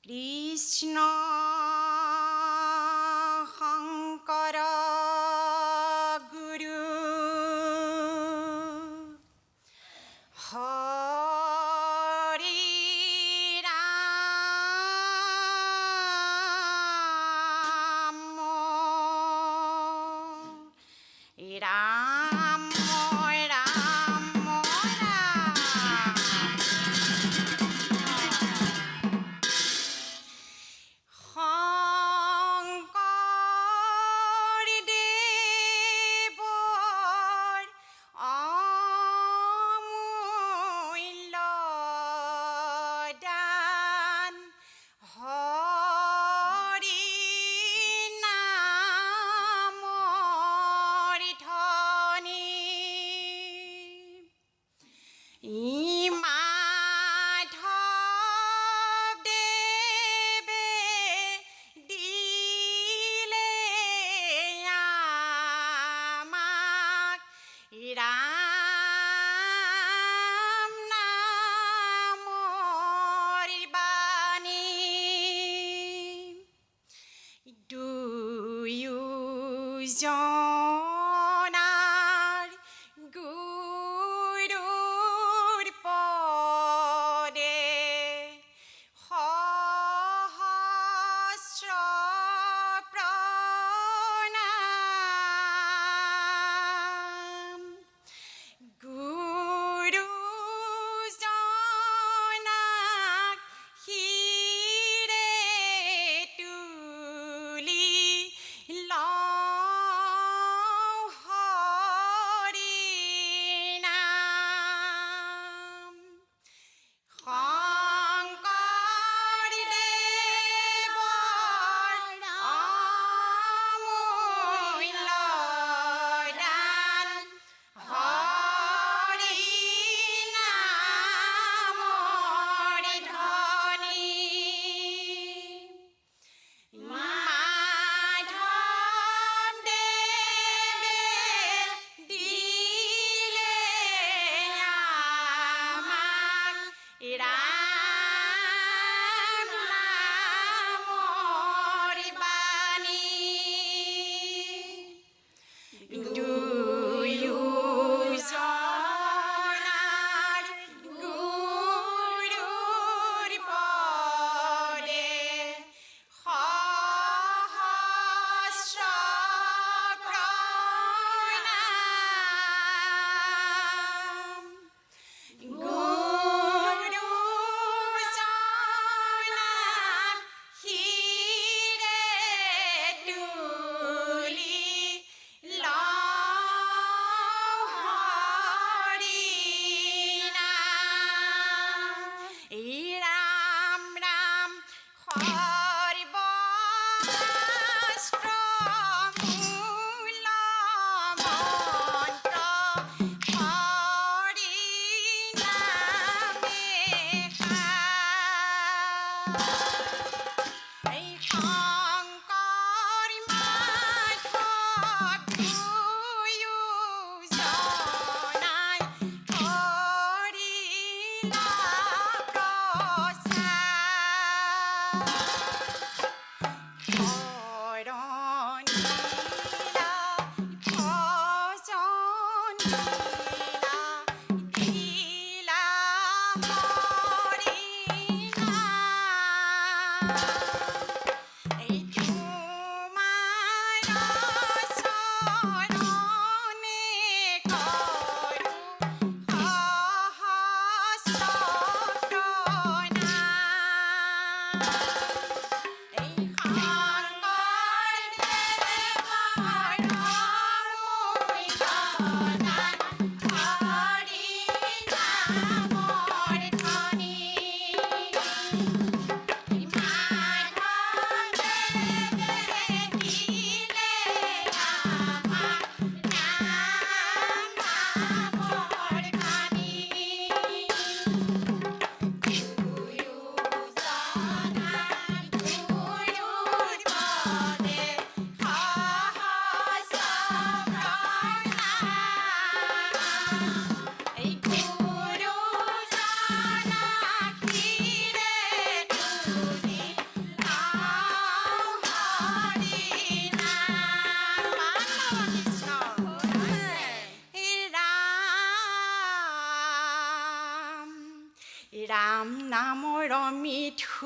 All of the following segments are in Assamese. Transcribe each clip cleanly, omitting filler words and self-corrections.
কৃষ্ণ শংকৰ গুৰু হৰি ৰাম ৰাম ৰাম ৰাম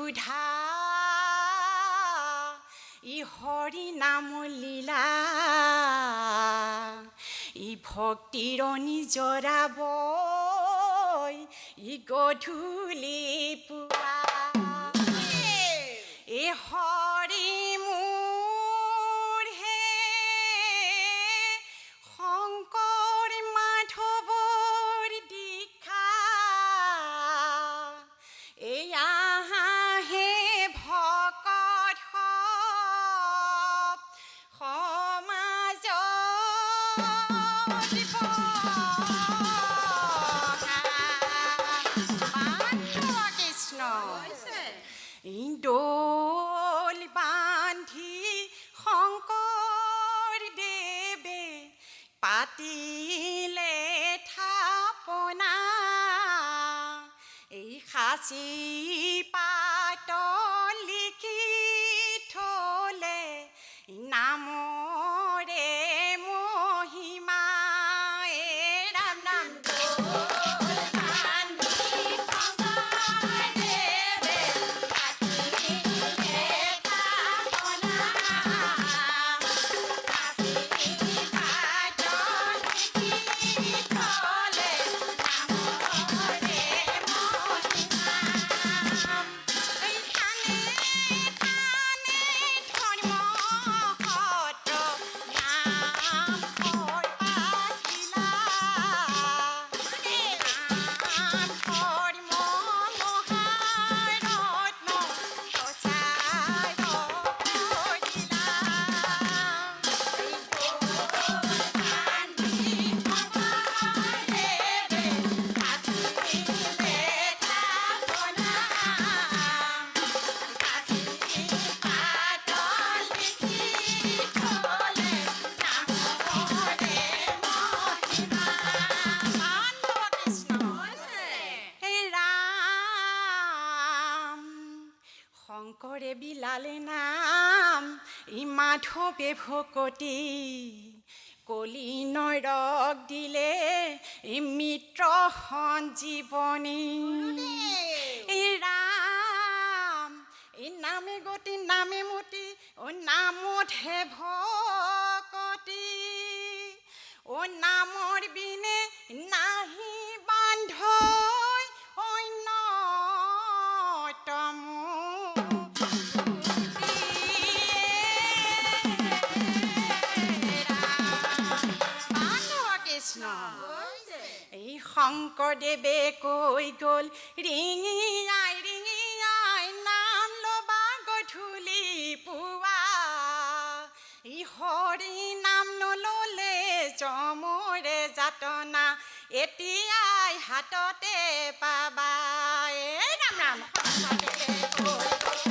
সুধা ই হৰি নাম লীলা ই ভক্তিৰ নিজৰাব ই গধূলি পুৱা এ হৰি মোৰ হে শংকৰ মাধৱৰ দীক্ষা এয়া হে ভকত সমাজ কৃষ্ণ দোল বান্ধি শংকৰ দেৱে পাতিলে থাপনা এই সাঁচি পাত লিখি থলে নামৰে মহিমা এ ৰাম নাম শংকৰে বিলালে নাম ই মাধৱে ভকতি কলি নৰক দিলে ই মিত্ৰ সঞ্জীৱনী এই ৰাম এই নামে গতি নামে মতি অ নামতহে ভকতি অ নামৰ বিনে নাহি বান্ধ অন্যতম এই শংকৰদেৱে কৈ গ'ল ৰিঙিয়াই নাম ল'বা গধূলি পুৱা ই হৰি নাম নল'লে যমৰে যাতনা এতিয়াই হাততে পাবা এ ৰাম ৰাম শংকৰদেৱে কৈ গ'ল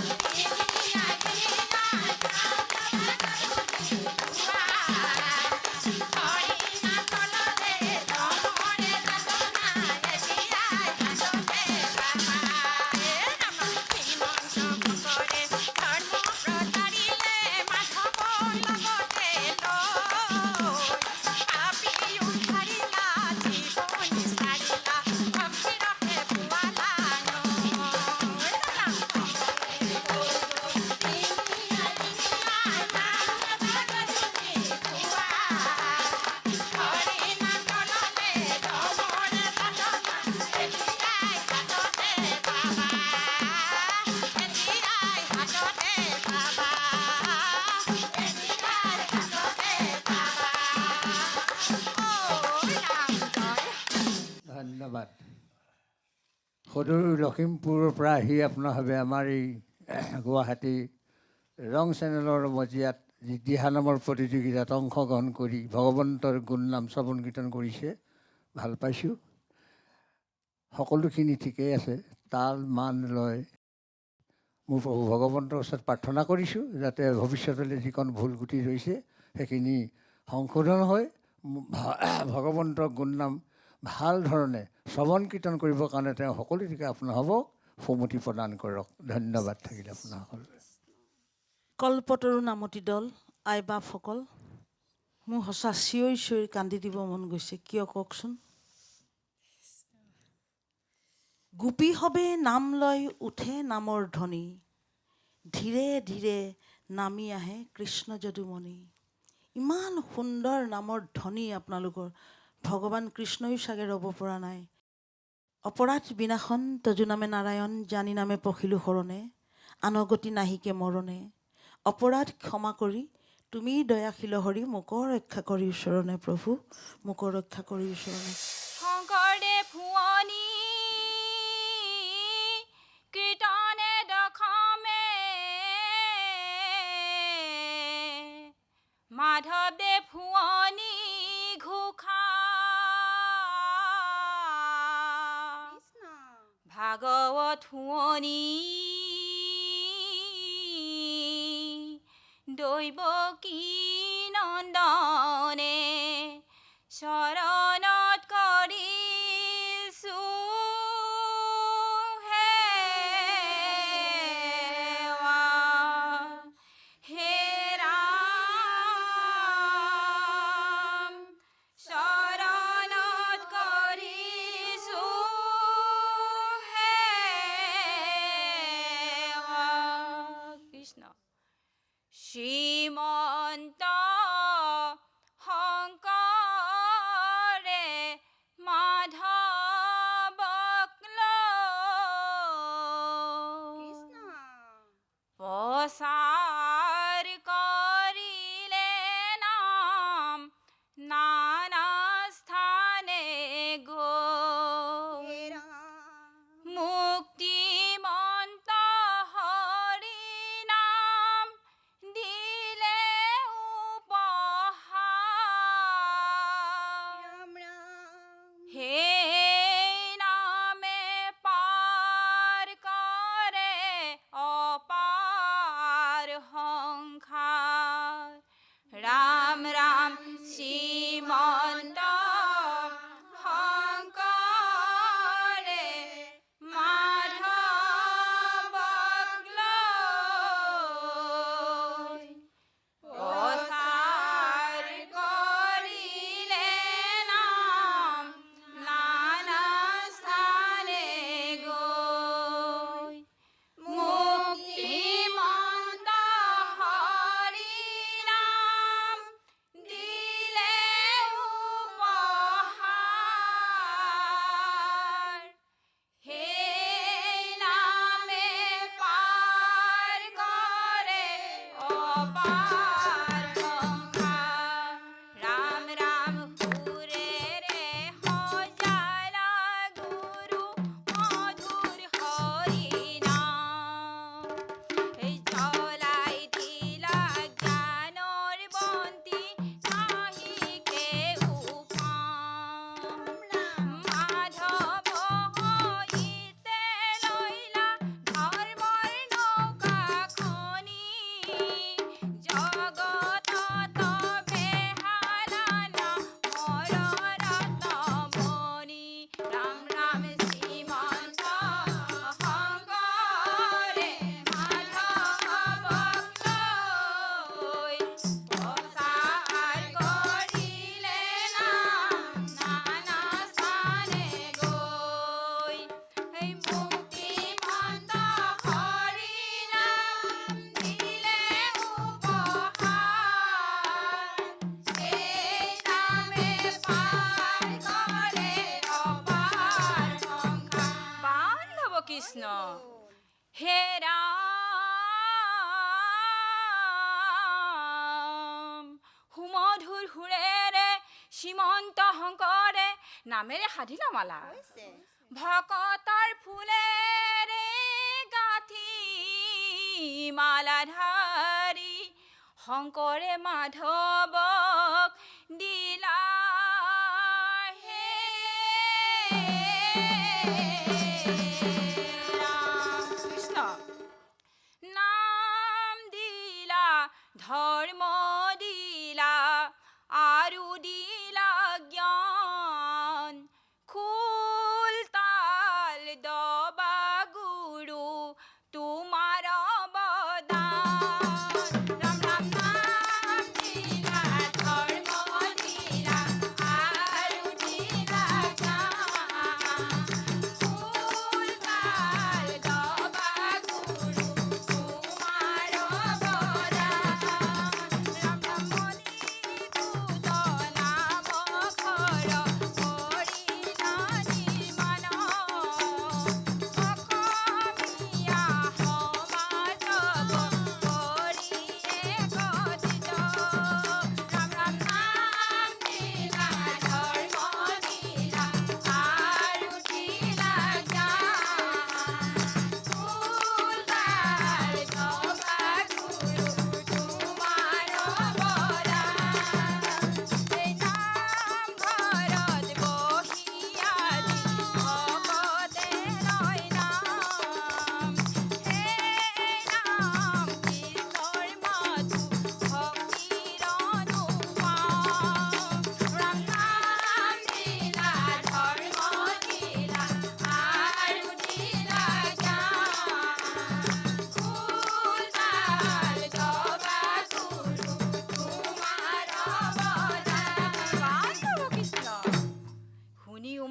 ধন্যবাদ। সদূৰ লখিমপুৰৰ পৰা আহি আপোনাৰভাৱে আমাৰ এই গুৱাহাটী ৰং চেনেলৰ মজিয়াত যি দিহানামৰ প্ৰতিযোগিতাত অংশগ্ৰহণ কৰি ভগৱন্তৰ গুণ নাম শ্ৰৱণ কীৰ্তন কৰিছে, ভাল পাইছোঁ। সকলোখিনি ঠিকেই আছে, তাল মান লয়। মোৰ প্ৰভু ভগৱন্তৰ ওচৰত প্ৰাৰ্থনা কৰিছোঁ যাতে ভৱিষ্যতলৈ যিকণ ভুল গুটি ৰৈছে সেইখিনি সংশোধন হৈ ভগৱন্তৰ গুণ নাম ভাল ধৰণে শ্ৰৱণ কীৰ্তন কৰিবৰ কাৰণে তেওঁ সকলো দিশে আপোনাসৱক সুমতি প্ৰদান কৰক। ধন্যবাদ থাকিল আপোনাৰ সকলোৰে। কল্পতৰু নামতি দল আই বাপসকল, মোৰ সঁচা চিঞৰি চিঞৰি কান্দি দিব মন গৈছে। কিয় কওকচোন? গোপী হবে নাম লয় উঠে নামৰ ধ্বনি, ধীৰে ধীৰে নামি আহে কৃষ্ণ যদুমণি। ইমান সুন্দৰ নামৰ ধ্বনি আপোনালোকৰ, ভগৱান কৃষ্ণই চাগে ৰ'ব পৰা নাই। অপৰাধ বিনাশন তজু নামে নাৰায়ণ, জানি নামে পখিলো শৰণে, আনগতি নাহিকে মৰণে। অপৰাধ ক্ষমা কৰি তুমি দয়াশীল হৰি, মোকো ৰক্ষা কৰি ওচৰণে প্ৰভু, মোকো ৰক্ষা কৰি ওচৰণে। শংকৰদেৱ ভুৱনী কীৰ্তনে দশমে, মাধৱদেৱ ভুৱনী ঘোষা, ভাগৱত ভুৱনী দৈৱকী নন্দনে, চৰণত কৰিছো সেৱা, হে ৰাম চৰণত কৰিছো সেৱা। কৃষ্ণ। শ্ৰীমন্ত শংকৰে মাধৱক লৈ প্ৰচাৰ কৰিলে নাম, নানা স্থানে গৈ মুক্তিমন্ত হৰি নাম দিলে উপহাৰ। সেই নামে পাৰ কৰে অপাৰ সংসাৰ। ৰাম ৰাম শ্ৰীমন্ত শংকৰে মাধৱক লৈ প্ৰচাৰ কৰিলে নাম, নানা স্থানে গৈ মুক্তিমন্ত হৰি নাম দিলে উপহাৰ। সেই নামে পাৰ কৰে অপাৰ সংসাৰ। ৰাম ৰাম সুৰেৰে সজালা গুৰু মধুৰ হৰি নাম, জ্বলাই দিলা জ্ঞানৰ বন্তি নাহিকে উপাম। মাধৱ হৈতে লৈলা ধৰ্মৰ নৌকাখনি, জগতত বেহালানা মৰ ৰত্নমণি। ৰাম ৰাম শ্ৰীমন্ত শংকৰে মাধৱক লৈ প্ৰচাৰ কৰিলে নাম, নানা স্থানে গৈ মুক্তিমন্ত হৰি নাম দিলে উপহাৰ। সেই নামে পাৰ কৰে অপাৰ সংসাৰ। বান্ধৱ কৃষ্ণ। হে ৰাম সুমধুৰ সুৰেৰে শ্ৰীমন্ত শংকৰে নামেৰে সাধিলা মালা, ভকতৰ ফুলেৰে গাঁঠি মালাধাৰী, শংকৰে মাধৱক দিলা হে ৰাম। কৃষ্ণ। নাম দিলা, ধৰ্ম দিলা, আৰু দিলা জ্ঞান, খোল তাল দবা গুৰু তোমাৰ অৱদান। ৰাম ৰাম নাম দিলা, ধৰ্ম দিলা, আৰু দিলা জ্ঞান, খোল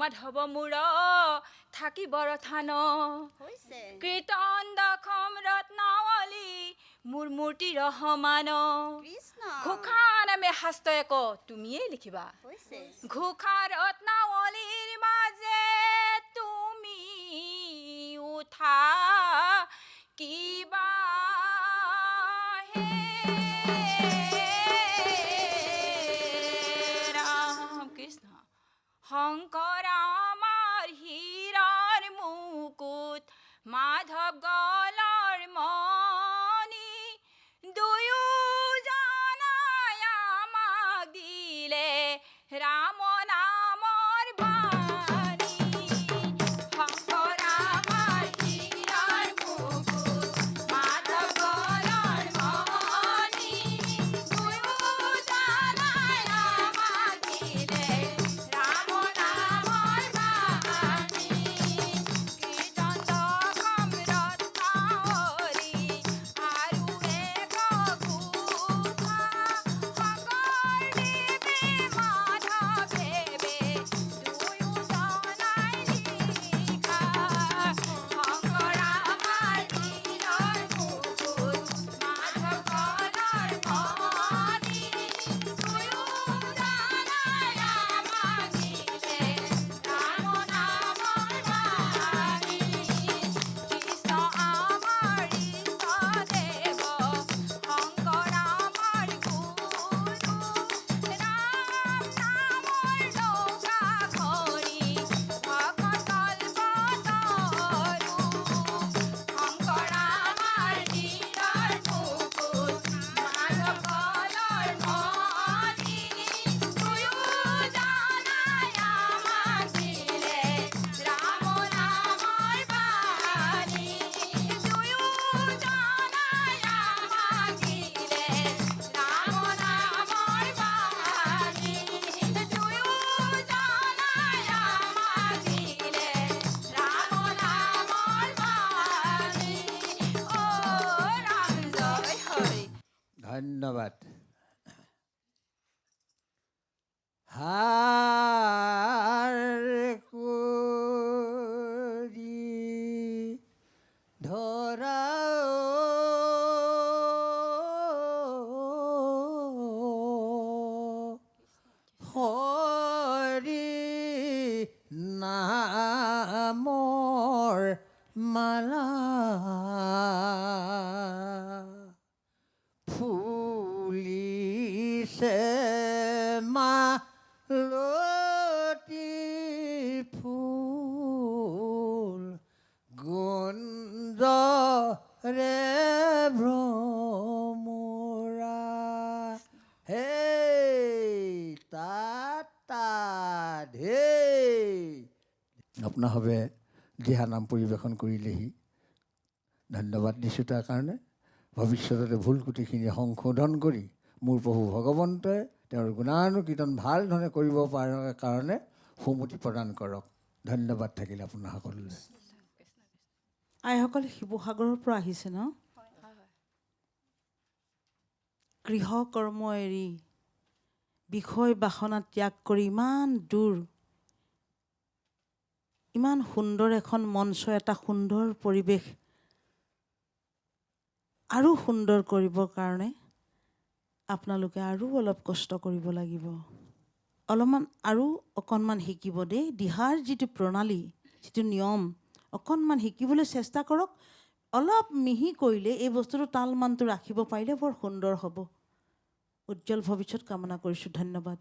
মাধৱ মূৰ থাকিবৰ থান কীৰ্তন দশম ৰত্নাৱলী মোৰ মূৰ্তিৰ সমান ঘোষা নামে শাস্ত্ৰ এক তুমিয়েই লিখিবা ঘোষা ৰত্নাৱলীৰ মাজে তুমি উঠা কিবা হে ৰাম কৃষ্ণ শংকৰ আমাৰ হীৰৰ মুকুট মাধৱ গলৰ মণি দুয়ো জনাই আমাক দিলে ৰাম নামৰ বাণী শংকৰ আমাৰ হীৰৰ মুকুট মাধৱ গলৰ মণি দুয়ো জনাই আমাক দিলে ৰাম নামৰ বাণী কীৰ্তন দশম ৰত্নাৱলী আৰু এক ঘোষা শংকৰদেৱে মাধৱদেৱে দুয়ো জনাই লিখা শংকৰ আমাৰ হীৰৰ মুকুট মাধৱ গলৰ মণি দুয়ো জনাই আমাক দিলে ৰাম নামৰ বাণী কৃষ্ণ আমাৰ ইষ্টদেৱ শংকৰ আমাৰ গুৰু ৰাম নামৰ নৌকা খনি ভকত কল্পতৰু শংকৰ আমাৰ হীৰৰ মুকুট মাধৱ গলৰ মণি দুয়ো জনাই আমাক দিলে ৰাম নামৰ বাণী দুয়ো জনাই আমাক দিলে ৰাম নামৰ বাণী দুয়ো জনাই আমাক দিলে ৰাম নামৰ বাণী ও ৰাম জয় হৰি ধন্যবাদ হাৰ কৰি ধৰা হৰি নামৰ মালা ফুলিছে মালতী ফুল গুঞ্জৰে ভ্ৰমৰা হে হে আপোনাভাৱে দিহানাম পৰিৱেশন কৰিলেহি ধন্যবাদ দিছোঁ তাৰ কাৰণে ভৱিষ্যততে ভুল ক্ৰুটিখিনি সংশোধন কৰি মোৰ প্ৰভু ভগৱন্তই তেওঁৰ গুণানুকীৰ্তন ভাল ধৰণে কৰিব পৰাৰ কাৰণে সুমতি প্ৰদান কৰক ধন্যবাদ থাকিল আপোনাৰ সকলোলৈ আইসকল শিৱসাগৰৰ পৰা আহিছে ন গৃহ কৰ্ম এৰি বিষয় বাসনা ত্যাগ কৰি ইমান দূৰ ইমান সুন্দৰ এখন মঞ্চ এটা সুন্দৰ পৰিৱেশ আৰু সুন্দৰ কৰিবৰ কাৰণে আপোনালোকে আৰু অলপ কষ্ট কৰিব লাগিব অলপমান আৰু অকণমান শিকিব দেই দিহাৰ যিটো প্ৰণালী যিটো নিয়ম অকণমান শিকিবলৈ চেষ্টা কৰক অলপ মিহি কৰিলে এই বস্তুটো তাল মানটো ৰাখিব পাৰিলে বৰ সুন্দৰ হ'ব উজ্জ্বল ভৱিষ্যত কামনা কৰিছোঁ ধন্যবাদ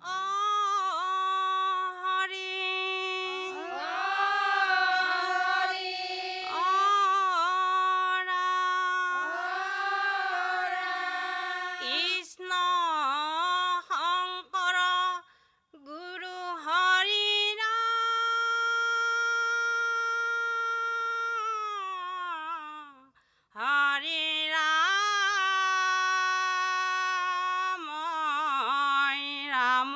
ৰাম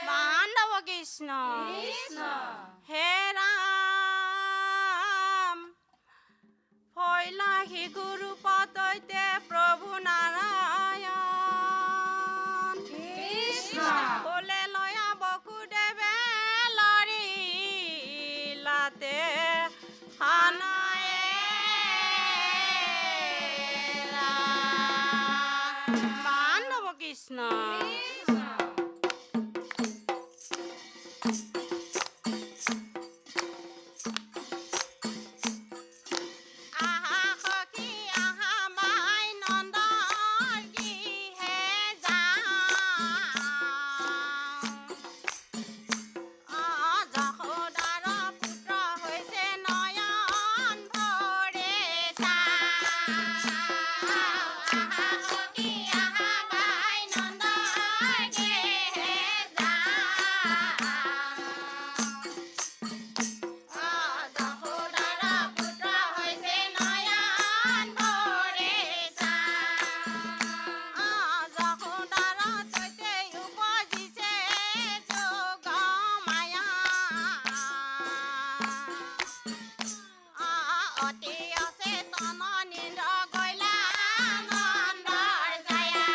মানৱ কৃষ্ণ হে ৰাম হৈলাহি গুৰু পদৈতে প্ৰভু নাৰায়ণ বোলে লয়া বসুদেৱে লৰিলাতে মানৱ কৃষ্ণ আহা সখী আহা মাই নন্দৰ গৃহে যাওঁ যশোদাৰ পুত্ৰ হৈছে নয়ন ভৰে আহা সখী আহা মাই নন্দৰ গৃহে যশোদাৰ পুত্ৰ হৈছে নয়ন ভৰে যশোদাৰ সৈতে উপজিছে যোগ মায়া অতি আছে তন নিন্দ্ৰ গৈলা নন্দৰ জায়া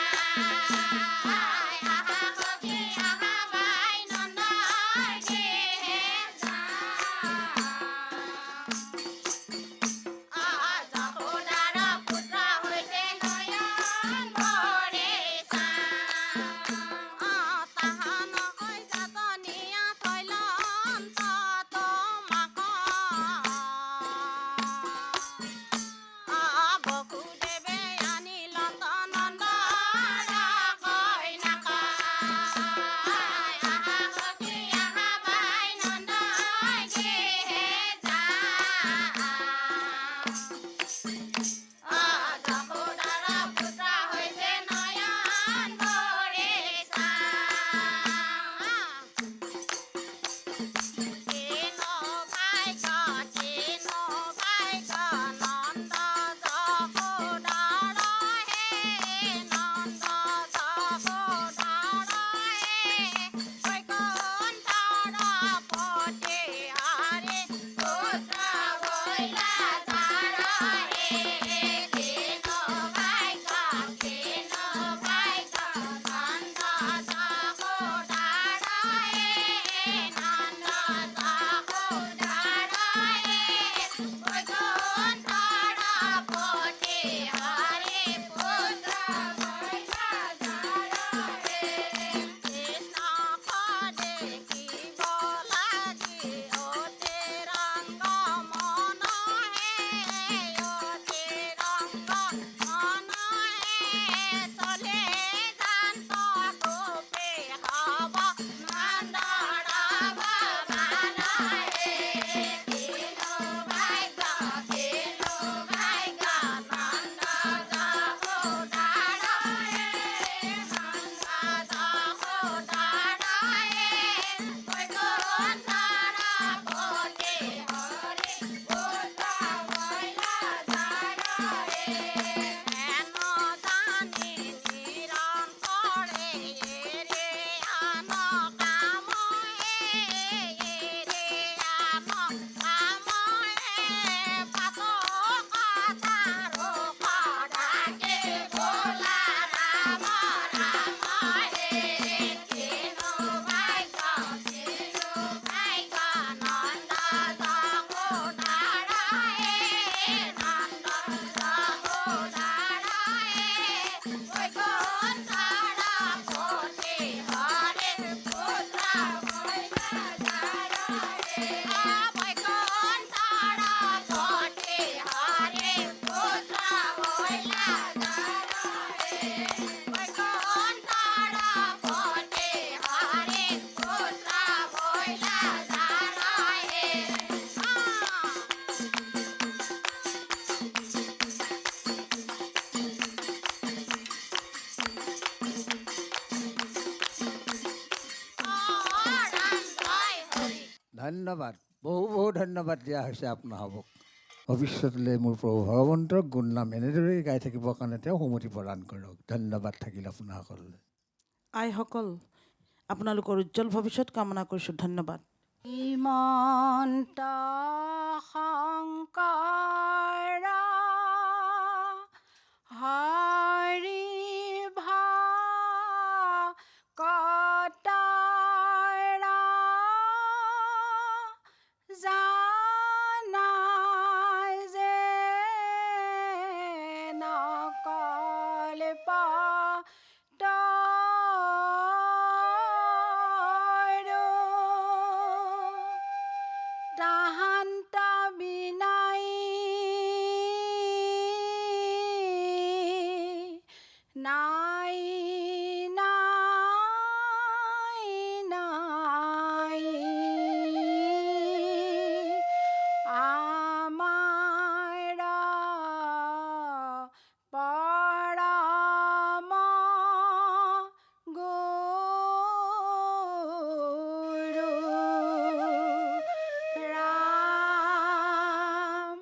আহা সখী আহা বাই নন্দৰ গৃহে যশোদাৰ পুত্ৰ হৈছে নয়ন ভৰে তাহান হৈ যাতনীয়া থৈলন তোমাক বসুদেৱে আনিল নন্দৰ কইনাক আহা সখী আহা বাই নন্দৰ গৃহে যশোদাৰ পুত্ৰ হৈছে নয়ন ভৰে কেনো ভাগ্য নন্দ যশোদাৰ হে নন্দ যশোদাৰ হে বৈকুণ্ঠৰ পতি হৰি পুত্ৰ হৈলা যাৰ হে কেনো ভাগ্য নন্দ যশোদাৰ হে নন্দ যশোদাৰ হে বৈকুণ্ঠৰ পতি হৰি পুত্ৰ হৈলা যাৰ হে কৃষ্ণ দেখিব লাগি অতি ৰংগ মন হে অতি ৰংগ মন হে চলে যান্ত গোপী হব নন্দৰ ভৱান হে কিনো ভাগ্য নন্দ যশোদাৰ হে নন্দ যশোদাৰ হে বৈকুণ্ঠৰ পতি হৰি পুত্ৰ হৈলা যাৰ হে হেন জানি নিৰন্তৰে এৰে আন কাম হে এৰে আন কাম হে পাত কথাৰ ডাকে ভোলা ৰাম হে কিনো ভাগ্য নন্দ যশোদাৰ হে নন্দ যশোদাৰ হে বৈকুণ্ঠৰ পতি হৰি পুত্ৰ হৈলা যাৰ হে বৈকুণ্ঠৰ পতি হৰি পুত্ৰ হৈলা যাৰ হে বৈকুণ্ঠৰ পতি হৰি পুত্ৰ হৈলা যাৰ হে ধন্যবাদ। বহু বহু ধন্যবাদ দিয়া হৈছে আপোনালোকক। ভৱিষ্যতলৈ মোৰ প্ৰভু ভগৱন্তৰ গুণ নাম এনেদৰেই গাই থাকিবৰ কাৰণে তেওঁ সুমতি প্ৰদান কৰক। ধন্যবাদ থাকিল আপোনাসকললৈ। আইসকল, আপোনালোকৰ উজ্জ্বল ভৱিষ্যত কামনা কৰিছোঁ। ধন্যবাদ। শ্ৰীমন্ত শংকৰ হৰি ভকতৰ জানাই যে নকল্প তাহান্ত বিনাই নাই নাই নাই আমাৰ পৰম গুৰু ৰাম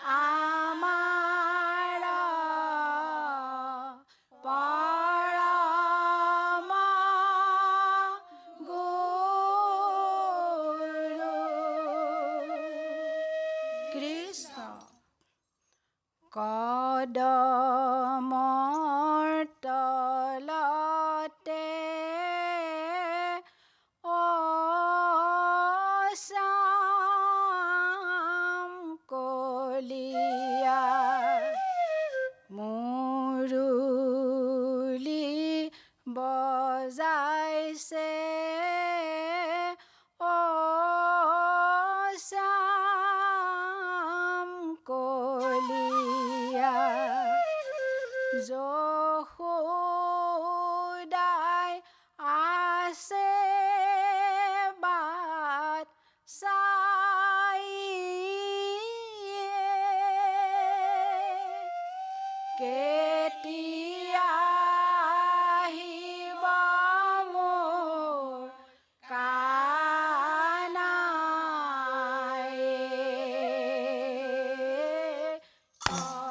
আমাৰ পৰম গুৰু কৃষ্ণ কদমৰ তলতে শ্যাম কলিয়া মুৰুলি বজাইছে শ্যাম কলিয়া যশোদাই আছে বাট চাই কেতিয়া আহিব মোৰ কানাই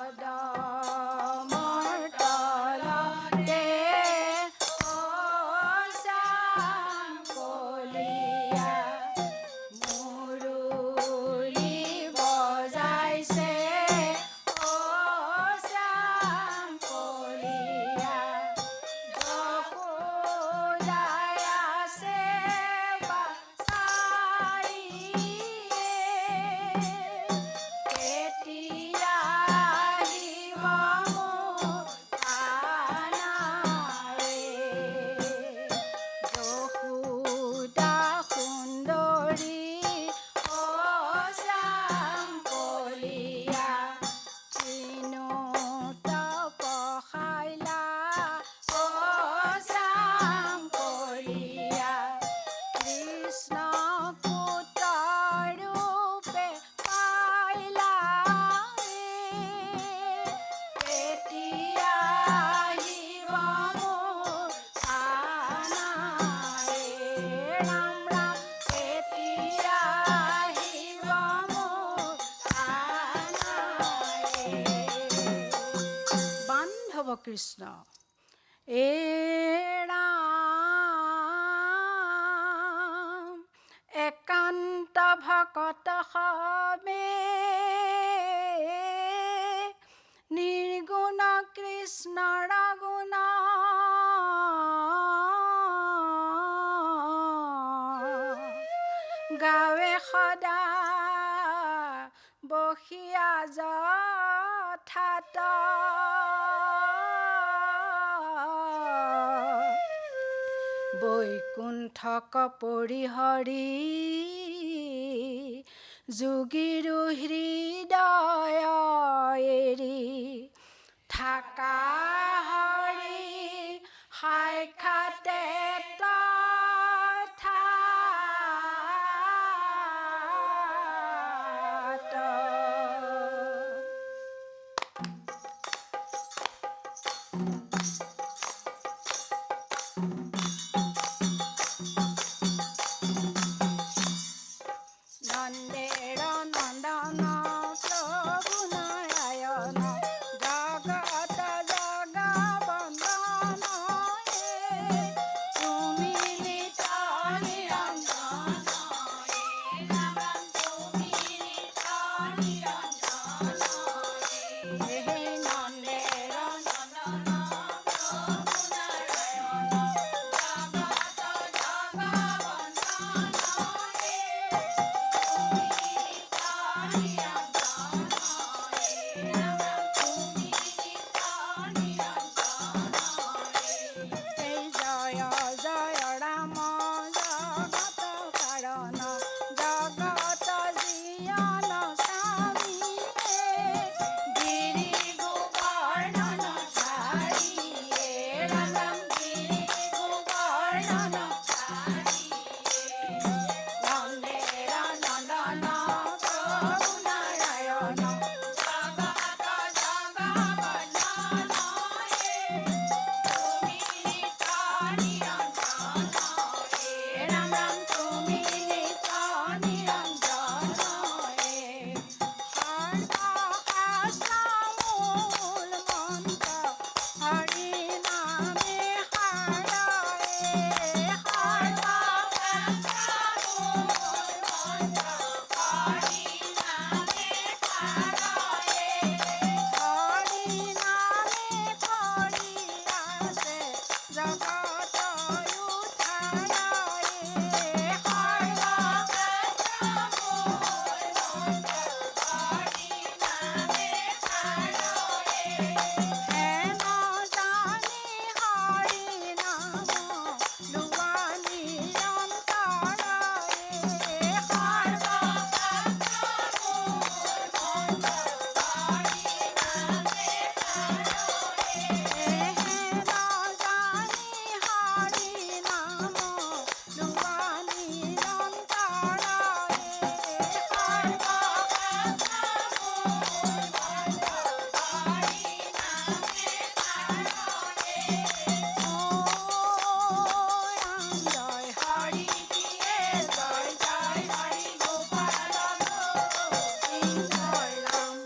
কদমৰ তলতে শ্যাম কলিয়া মুৰুলি বজাইছে শ্যাম কলিয়া যশোদাই আছে বাচাই কেতিয়া আহিব মোৰ কানাই যশোদা সুন্দৰী শ্যাম কলিয়া কিনো তপসাইলা শ্যাম কলিয়া কৃষ্ণ পুত্ৰ ৰূপে পাইলা কেতিয়া আহিব মোৰ কানাই ৰাম ৰাম কেতিয়া আহিব মোৰ কানাই বান্ধৱ কৃষ্ণ এ ৰাম একান্ত ভকত সবে নিৰ্গুণ কৃষ্ণৰ গুণ গাৱে সদা বসিয়া যথাত বৈকুণ্ঠক পৰিহৰি যোগীৰো হৃদয় এৰি থাকা হৰি সাক্ষাতে নন্দে এই জয় জয় রাম জগত কারণ জগত জিয়ন স্বামী গিরি গোবর্ধন ছাড়িয়ে রাম গিরি গোবর্ধন ছাড়িয়ে নন্দের নন্দন প্রভু নারায়ণ জগত জগবর্ধন তুমি নিত্য নিরঞ্জন রাম রাম তুমি নিত্য নিরঞ্জন সর্বহাস্যমূল মন্ত্র হরি নামে হারায়ে সর্বহাস্যমূল মন্ত্র হরি নামে হারায়ে হরি নামে পড়িয়াছে জগত উদ্ধারায়ে হেন জানি হরি নাম লুবানি অন্তরায়ে হেন জানি হরি নাম লুবানি জয় হরি দিয়ে জয় জয় হরি গোপাল জয় রাম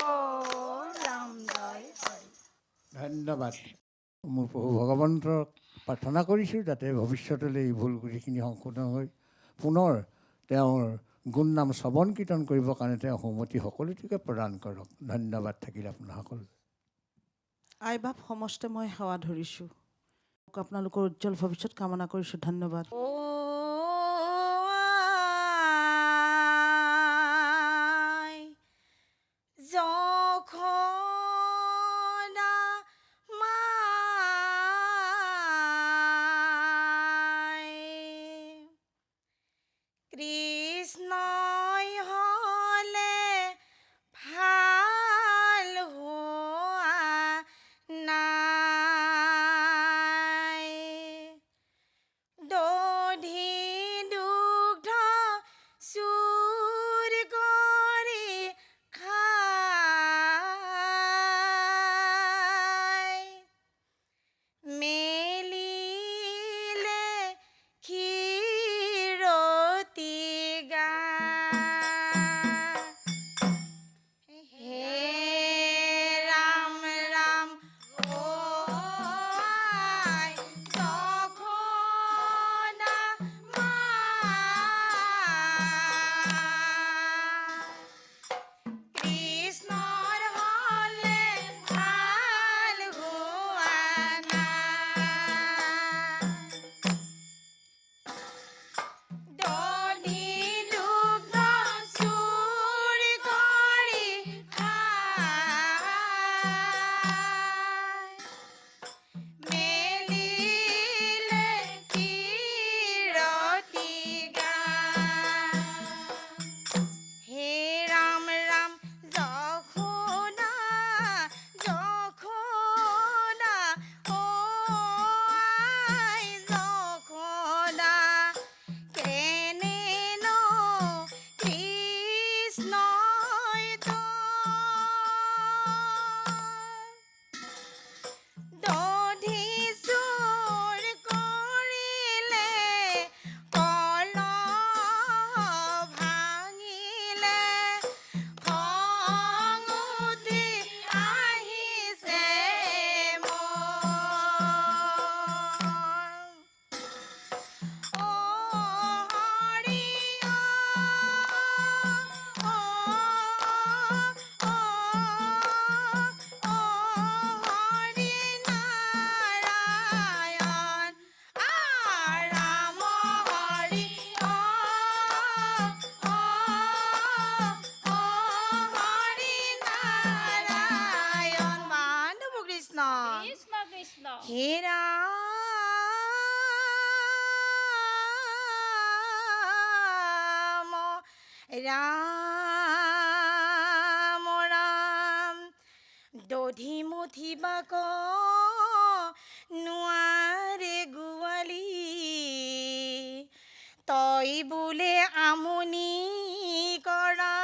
ও রাম জয় হৰি ধন্যবাদ মোৰ প্ৰভু ভগৱন্তক প্ৰাৰ্থনা কৰিছোঁ যাতে ভৱিষ্যতলৈ এই ভুল গুটিখিনি সংশোধন হৈ পুনৰ তেওঁৰ গুণ নাম শ্ৰৱণ কীৰ্তন কৰিবৰ কাৰণে তেওঁ সন্মতি সকলোটিকে প্ৰদান কৰক। ধন্যবাদ থাকিল আপোনাসকল। আই বাপ সমস্তে মই সেৱা ধৰিছোঁ। আপোনালোকৰ উজ্জ্বল ভৱিষ্যত কামনা কৰিছোঁ। ধন্যবাদ। ও আই যখনা মাই কৃষ্ণই হলে ভাল হোৱা নাই দধি দুগ্ধ চুৰ কৰি খাই মেলিলে ক্ষীৰতি গাই হে ৰাম ৰাম ও আই যখনা মাই কৃষ্ণৰ হলে ভাল হোৱা নাই দধি দুগ্ধ চুৰ কৰি খাই মেলিলে ক্ষীৰতি গাই হে ৰাম ৰাম যখনা যখনা ও আই যখনা কেনেনো কৃষ্ণই দধি চুৰ কৰিলে কলহ ভাঙিলে খং উঠি আহিছে মোৰ ও হৰি ও হে ৰাম ৰাম ৰাম দধি মুঠি বাক নোৱাৰে গোৱালি তই বোলে আমনি কৰা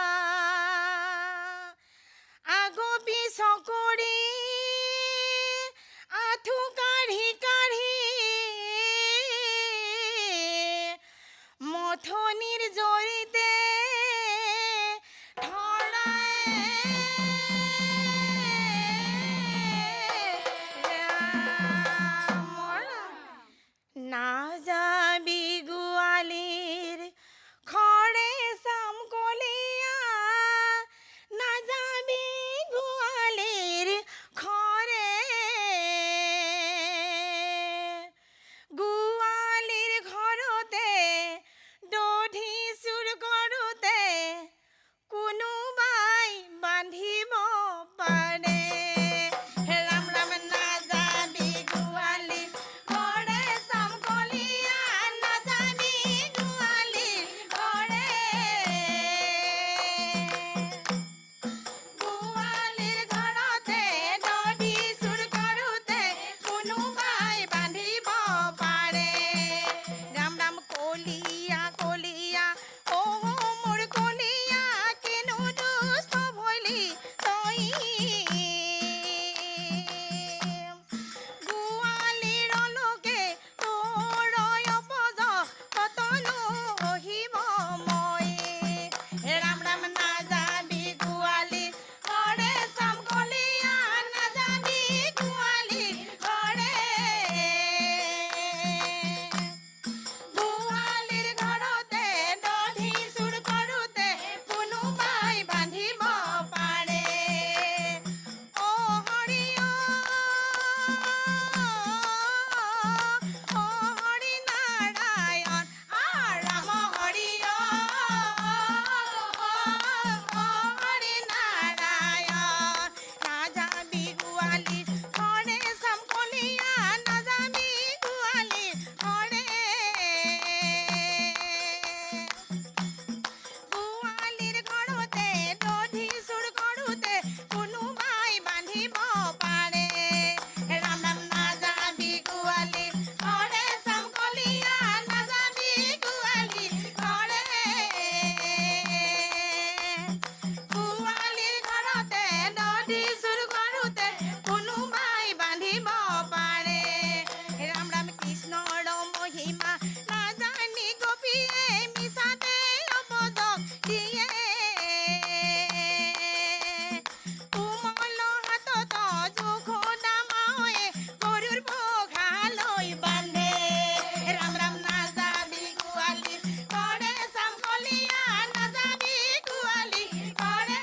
আগ পিছ কৰি আঁঠু কাঢ়ি কাঢ়ি মথনিৰ জৰিতে নাযাবি গোৱালিৰ খৰে চাম কলীয়া নাযাবি গোৱালিৰ খৰে গোৱালিৰ ঘৰতে দধি চুৰ কৰোঁতে কোনোবাই বান্ধিব পাৰে ৰাম ৰাম নাযাবি গোৱালিৰ ঘৰে চাম কলীয়া নাযাবি গোৱালিৰ ঘৰে গোৱালিৰ ঘৰতে দধি চুৰ কৰোঁতে কোনোবাই বান্ধিব পাৰে ৰাম ৰাম কলীয়া কলীয়া অ মোৰ কলীয়া কিনো দুষ্ট ভৈলি তই গোৱালিৰ লোকে তোৰ অপজ কতনো সহিব মই ৰাম ৰাম নাযাবি গোৱালিৰ ঘৰে চাম কলীয়া নাযাবি গোৱালিৰ ঘৰে গোৱালিৰ ঘৰতে দধি চুৰ কৰোঁতে কোনোবাই বান্ধিব পাৰে অ হৰি হৰি নাৰায়ণ ৰাম হৰি হৰি নাৰায়ণ নাযাবি গোৱালিৰ ঘৰে চাম কলীয়া নাযাবি গোৱালিৰ ঘৰে গোৱালিৰ ঘৰতে দধি চুৰ কৰোঁতে কোনোবাই বান্ধিব পাৰে ৰাম ৰাম নাযাবি গোৱালিৰ ঘৰে চাম কলীয়া নাযাবি গোৱালিৰ ঘৰে গোৱালিৰ ঘৰতে দধি চুৰ কৰোঁতে কোনোবাই বান্ধিব পাৰে ৰাম ৰাম কৃষ্ণৰ মহিমা নাজানি গোপীয়ে মিছাতে অপজক দিয়ে কোমল হাতত যশোদা মায়ে গৰুৰ পঘালৈ বান্ধে ৰাম ৰাম নাযাবি গোৱালিৰ ঘৰে চাম কলীয়া নাযাবি গোৱালিৰ ঘৰে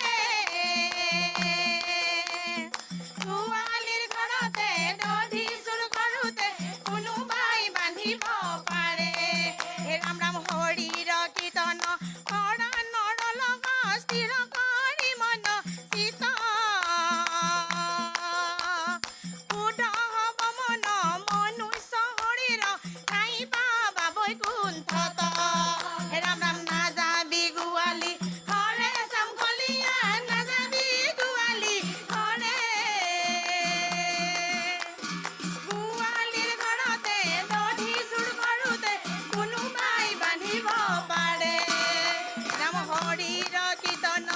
গোৱালিৰ ঘৰতে দধি চুৰ কৰোঁতে কোনোবাই বান্ধিব পাৰে ৰাম ৰাম হৰিৰ কীৰ্তন কৰা নৰ লগ স্থিৰ কৰি মন চিত শুদ্ধ হ'ব মন মনুষ্য শৰীৰ ঠাই পাবা বৈকুণ্ঠত ৰাম ৰাম নাযাবি গোৱালিৰ ঘৰে চাম কলীয়া নাযাবি গোৱালিৰ ঘৰে গোৱালিৰ ঘৰতে দধি চুৰ কৰোঁতে কোনোবাই বান্ধিব পাৰে ৰাম হৰিৰ কীৰ্তন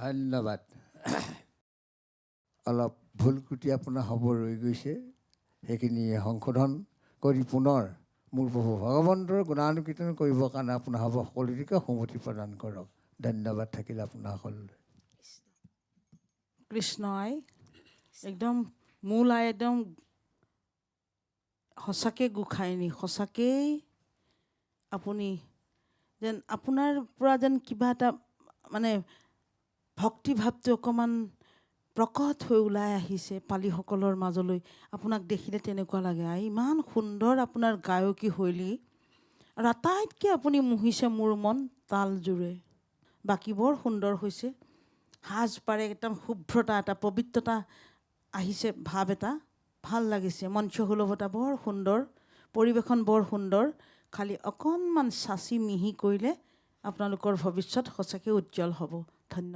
ধন্যবাদ। অলপ ভুল ক্ৰুটি আপোনাৰ হ'ব ৰৈ গৈছে, সেইখিনি সংশোধন কৰি পুনৰ মোৰ প্ৰভু ভগৱন্তৰ গুণানুকীৰ্তন কৰিবৰ কাৰণে আপোনাৰ হ'ব সকলোকে সন্মতি প্ৰদান কৰক। ধন্যবাদ থাকিলে আপোনাৰ সকলোলৈ। কৃষ্ণ আই, একদম মূল আই, একদম সঁচাকৈ গোসাঁইনী, সঁচাকেই আপুনি যেন আপোনাৰ পৰা যেন কিবা এটা মানে ভক্তিভাৱটো অকণমান প্ৰকট হৈ ওলাই আহিছে পালীসকলৰ মাজলৈ। আপোনাক দেখিলে তেনেকুৱা লাগে আই, ইমান সুন্দৰ আপোনাৰ গায়কী শৈলী, আৰু আটাইতকৈ আপুনি মুহিছে মোৰ মন তালযোৰে। বাকী বৰ সুন্দৰ হৈছে, সাজ পাৰে একদম শুভ্ৰতা, এটা পবিত্ৰতা আহিছে, ভাৱ এটা ভাল লাগিছে। মঞ্চসুলভতা বৰ সুন্দৰ, পৰিৱেশন বৰ সুন্দৰ। খালি অকণমান চাচি মিহি কৰিলে আপোনালোকৰ ভৱিষ্যত সঁচাকৈ উজ্জ্বল হ'ব। ধন্যবাদ।